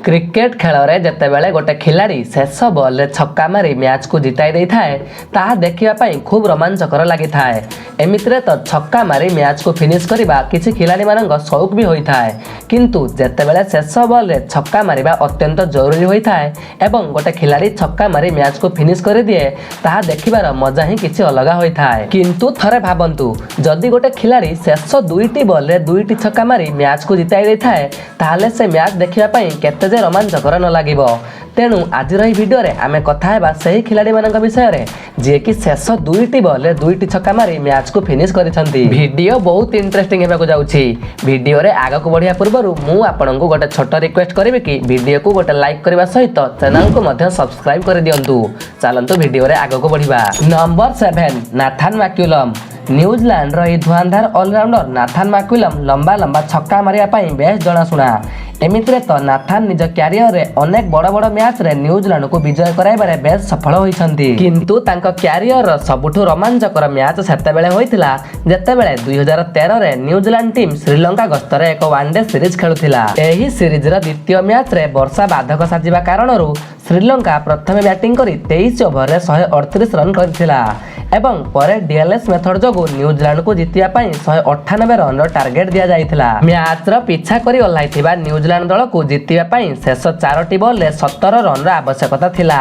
Cricket खेल में जितेबाला गोटे खिलाड़ी शेष बॉल छक्का मारी मैच को जिताई दे था ताहा देखापी खूब रोमांचकर लगी था। एमितिरे तो छक्का मारी मैच को फिनिश करने किसी खिलाड़ी मान शौक भी होता है, किंतु जितेबाला शेष बॉल छक्का मारिबा अत्यंत जरूरी होता है एवं गोटे खिलाड़ी छक्का मारी मैच को फिनिश कर दिए ताहा देखिबार मजा ही किसी अलग होता है। किंतु थरे भाबंतु जदि गोटे खिलाड़ी शेष दुईटी बॉल दुईटी छक्का मारी मैच को जिताई दे था ताहले से मैच देखापी केते जे रोमांचकर न लागिबो। तेणु आज भिडियो आमे कथा हेबा सही खिलाड़ी मान विषय रे जे कि शेष दुईटी बॉल दुईटी छक्का मारी मैच को फिनिश करिसंती। वीडियो बहुत इंटरेस्टिंग हेबाकु जाउछि। वीडियो रे आगा को बढ़िया पूर्व मु आपनकु गोटे छोट रिक्वेस्ट करिबे कि वीडियो को गोटे लाइक करबा सहित चैनल को मध्य सब्सक्राइब कर दियंतु। चलंतु वीडियो रे आगा को बढ़िबा। Number 7 नाथान McCullum. न्यूजीलैंड रो धुआंधार ऑलराउंडर नाथान मैक्यूलम लंबा लंबा छक्का मारिया पई बेस जणाशुना। एमितिरे तो नाथान निज क्यारियर रे अनेक बड़ बड़ मैच रे न्यूजीलैंड को विजय कराइबारे बेस सफल होइछंती। किंतु तांको क्यारियर सबुठु रोमांचकर मैच सेतेबेले होइतिला जेतेबेले 2013 रे न्यूजीलैंड टीम श्रीलंका गस्तरे एक वनडे सीरीज खेलुथिला। एही सीरीज रो द्वितीय मैच रे वर्षा बाधक साजिबा कारणरू श्रीलंका प्रथमे बैटिंग करी 23 ओवर रे 138 रन करथिला एवं परे डीएलएस मेथड जोगु न्यूजीलैंड को जितिया पई 198 रन रो टार्गेट दिया जाइथिला। मैच रो पीछा करी ओलाइथिबा न्यूजीलैंड दल को जितिया पई शेष 4टी बॉल रे 17 रन रो आवश्यकता थिला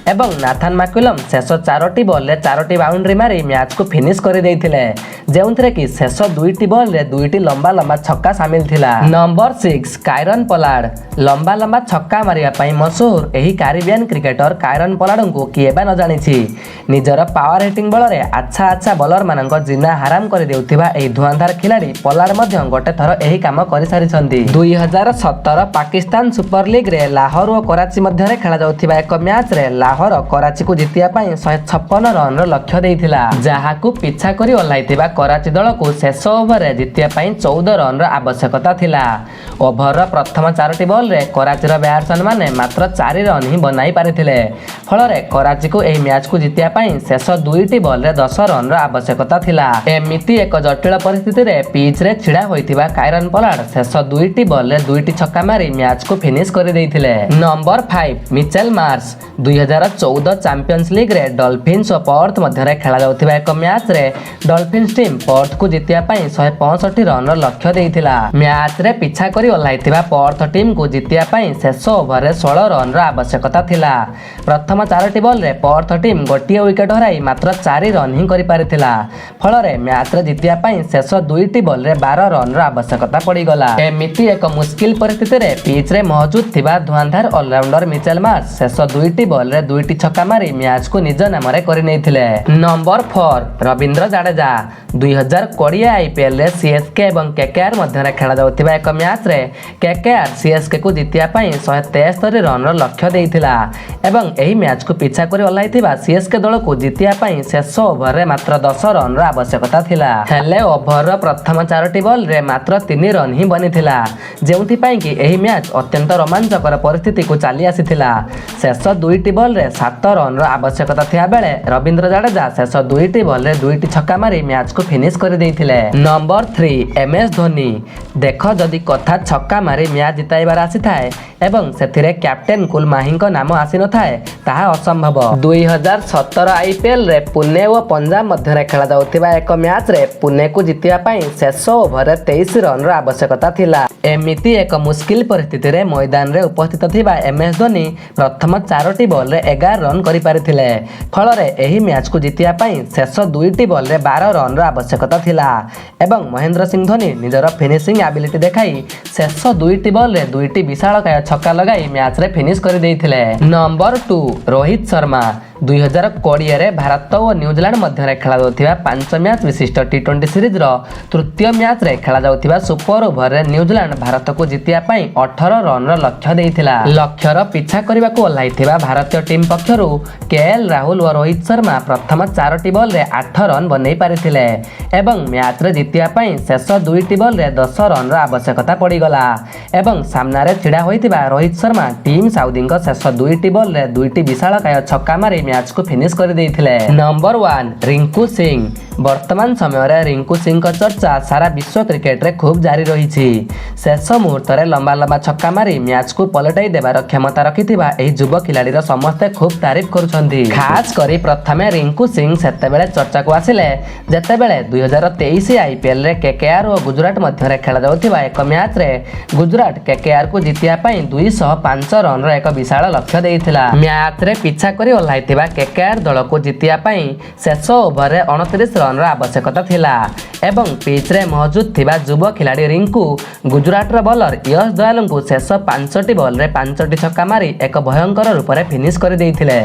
एवं नाथान मैक्यूलम शेष 4टी बॉल रे 4टी बाउंड्री मारी मैच को फिनिश कर देइथिले, जेउंथरे कि शेष 2टी बॉल रे 2टी लंबा लंबा छक्का शामिल थिला। Number 6 Kieron Pollard. लंबा लंबा छक्का मारिया पई मशहूर एही कैरिबियन क्रिकेटर कायरन पोलार्ड को किए बा न जानिछि। निजर पावर हिटिंग बल रे अच्छा अच्छा बॉलर मानक जिना हराम कर देउथिबा एही धुआंधार खिलाड़ी पोलार्ड मध्य गोटे थर एही काम करि सारिछंती। 2017 पाकिस्तान सुपर लीग रे लाहौर और कराची मध्य रे खेला जाउथिबा एक मैच रे लाहौर कराची को जितिया पई 156 रन रो लक्ष्य देइथिला, जाहाकू पीछा करी ओलाइथिबा कराची दल को शेष ओवर रे जितिया पई 14 रन रो आवश्यकता थिला। ओवर रो प्रथम 4टी बॉल रे कराची रो बैट्समैन माने मात्र 4 रन ही बनाई पारिथिले। फल रे कराची को एही मैच को जितिया पई शेष 2टी बॉल रे 10 रन रो आवश्यकता थिला। एमिति एक जटिल परिस्थिति रे पिच रे छिड़ा होइथिबा कायरन पोलार्ड शेष 2टी बॉल रे 2टी छक्का मारी मैच को फिनिश कर देइथिले। Number 5 Mitchell Marsh. 2014 champions league रे डॉल्फिन्स और पर्थ मध्य रे खेला जाउथिबा एक मैच रे डॉल्फिन्स टीम पर्थ को जितिया पई 165 रन रो लक्ष्य देइथिला। मैच रे पीछा करी ओलाइथिबा पर्थ टीम को जितिया पई शेष ओवर रे 16 रन रो आवश्यकता थिला। प्रथम 4टी बॉल रे पर्थ टीम गोटिए विकेट हराई मात्र 4 रन ही करि पारिथिला। फल रे मैच रे जितिया पई शेष 2टी बॉल रे 12 रन रो आवश्यकता पड़ी गला। एमिति एक मुश्किल परिस्थिति रे पिच रे मौजूद थिबा धुआंधार ऑलराउंडर मिचेल मार्श शेष 2टी बॉल रे 2टी छक्का मारी मैच को निज नाम रे करि नैथिले। नंबर 4 रविंद्र जाडेजा। 2020 आईपीएल रे सीएसके एवं केकेआर मध्य रे खेला जाउथिबा एक मैच रे केकेआर सीएसके को जितिया पई 173 रन रो लक्ष्य देइथिला एवं एही मैच को पीछा करी ओलाइथिबा सीएसके दल को जितिया पई शेष ओवर रे मात्र 10 रन रो आवश्यकता थिला। हेले ओवर रो प्रथम 4टी बॉल रे मात्र 3 रन ही बनिथिला, जेउथि पई कि एही मैच अत्यंत रोमांचकर परिस्थिति को चली आसीथिला। शेष 2टी बॉल रे 7 रन रो आवश्यकता थिया बेले रविंद्र जाडेजा शेष 2टी बॉल रे 2टी छक्का मारी मैच को फिनिश कर देइथिले। Number 3 MS Dhoni. देख जदि कथा छक्का मारी मैच जिताइबार आसी थाए एवं सेथिरे कैप्टेन कुल माहींको नाम आसी न थाए ताहा असंभव। 2017 आईपीएल रे पुणे और पंजाब मध्य रे खेला जाउथिबा एक मैच रे पुणे को जितिया पई शेष ओवर रे 23 रन रो आवश्यकता थिला। एमिति एक मुश्किल परिस्थिति रे मैदान रे उपस्थित थिबा एमएस धोनी प्रथम 4टी बॉल रे 11 रन करि पारिथिले। फल रे एही मैच को जितिया पई शेष 2टी बॉल रे 12 रन रो आवश्यकता थिला एवं महेंद्र सिंह धोनी निजर फिनिशिंग एबिलिटी देखाई शेष 2टी बॉल रे 2टी विशालकाय छक्का लगाई मैच रे फिनिश कर देइथिले। नंबर 2 रोहित शर्मा। 2020 रे भारत और न्यूजीलैंड मध्य रे खेला जाउथिबा 5 मैच विशिष्ट टी20 सीरीज रो तृतीय मैच रे खेला जाउथिबा सुपर ओवर रे न्यूजीलैंड भारत को जितिया पई 18 रन रो लक्ष्य देइथिला। लक्ष्य रो पीछा करबा को ओलाइथिबा भारतीय टीम पक्षरु केएल राहुल और रोहित शर्मा प्रथम 4टी बॉल रे 8 रन बनै पारिथिले एवं मैच रे जितिया पई शेष 2टी बॉल रे 10 रन रो आवश्यकता पड़ी गला एवं सामना रे छिड़ा होइथिबा रोहित शर्मा टीम साउदींको शेष 2टी बॉल रे 2टी विशालकाय छक्का मारी मैच को फिनिश कर देइथिले। नंबर 1 रिंकू सिंह। ବର୍ତ୍ତମାନ ସମୟରେ ରିଙ୍କୁ ସିଂଙ୍କ ଚର୍ଚ୍ଚା ସାରା ବିଶ୍ୱ କ୍ରିକେଟରେ ଖୁବ୍ ଜାରି ରହିଛି। ଶେଷ ମୁହୂର୍ତ୍ତରେ ଲମ୍ବା ଲମ୍ବା ଛକା ମାରି ମ୍ୟାଚକୁ ପଲଟାଇ ଦେବାର କ୍ଷମତା ରଖିଥିବା ଏହି ଯୁବ ଖେଳାଳିର ସମସ୍ତେ ଖୁବ୍ ତାରିଫ କରୁଛନ୍ତି। ଖାସ୍ କରି ପ୍ରଥମେ ରିଙ୍କୁ ସିଂ ସେତେବେଳେ ଚର୍ଚ୍ଚାକୁ ଆସିଲେ ଯେତେବେଳେ 2023 IPLରେ KKR ଓ ଗୁଜରାଟ ମଧ୍ୟରେ ଖେଳାଯାଉଥିବା ଏକ ମ୍ୟାଚରେ ଗୁଜରାଟ KKRକୁ ଜିତିବା ପାଇଁ 205 ରନର ଏକ ବିଶାଳ ଲକ୍ଷ୍ୟ ଦେଇଥିଲା। ମ୍ୟାଚରେ ପିଛା କରି ଓହ୍ଲାଇଥିବା KKR ଦଳକୁ ଜିତିବା ପାଇଁ ଶେଷ ଓଭରରେ 29 ରନର ଆବଶ୍ୟକତା ଥିଲା ଏବଂ ପିଚ୍ରେ ମହଜୁଦ ଥିବା ଯୁବ ଖେଳାଳି ରିଙ୍କୁ ଗୁଜରାଟର ବୋଲର ୟଶ ଦୟାଲଙ୍କୁ ଶେଷ 5ଟି ବଲରେ 5ଟି ଛକା ମାରି ଏକ ଭୟଙ୍କର ରୂପରେ ଫିନିଶ କରିଦେଇଥିଲେ।